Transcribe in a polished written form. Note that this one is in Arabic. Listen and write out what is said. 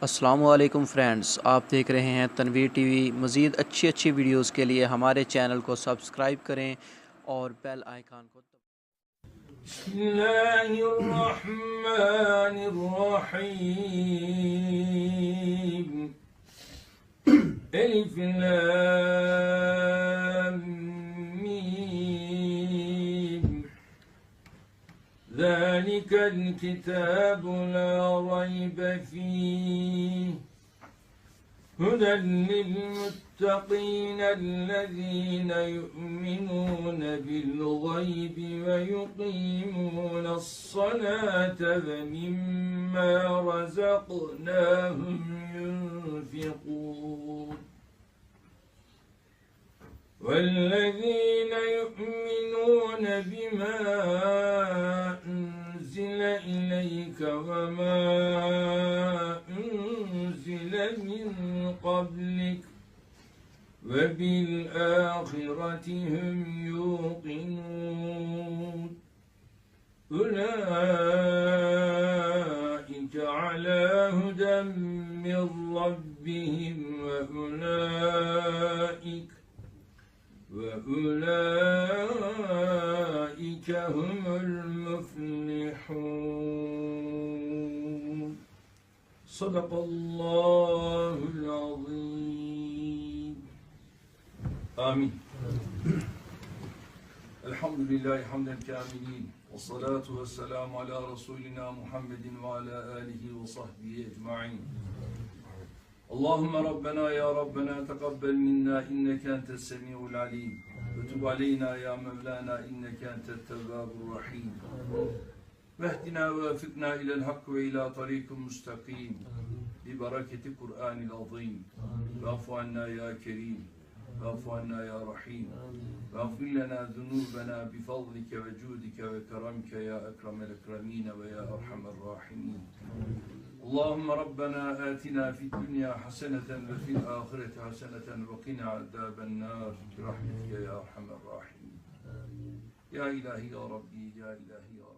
अस्सलामुअलैकुम फ्रेंड्स, आप देख रहे हैं तनवीर टीवी। मज़ीद अच्छी वीडियोस के लिए हमारे चैनल को सब्सक्राइब करें और बेल आइकन को बिस्मिल्लाहिर्रहमानिर्रहीम। अलिफ लाम मीम। ज़ालिकल किताबु ला रैब फीह هدى للمتقين الذين يؤمنون بالغيب ويقيمون الصلاة ومما رزقناهم ينفقون والذين يؤمنون بما أنزل إليك وما أنزل من قبلك وبالآخرة هم يوقنون أولئك على هدى من ربهم وأولئك هم المفلحون. صدق الله العظيم. آمين. الحمد لله حمد الكاملين والصلاة والسلام على رسولنا محمد وعلى آله وصحبه أجمعين. اللهم ربنا يا ربنا تقبل منا إنك أنت السميع العليم وتب علينا يا مولانا إنك أنت التواب الرحيم واهدنا ووفقنا إلى الحق وإلى طريق مستقيم ببركة القرآن العظيم. واعف عنا يا كريم واعف عنا يا رحيم واغفر لنا ذنوبنا بفضلك وجودك وكرمك يا أكرم الأكرمين ويا أرحم الراحمين. اللهم ربنا آتنا في الدنيا حسنة وفي الآخرة حسنة وقنا عذاب النار برحمتك يا أرحم الراحمين. يا إلهي يا ربي يا إلهي يا ربي.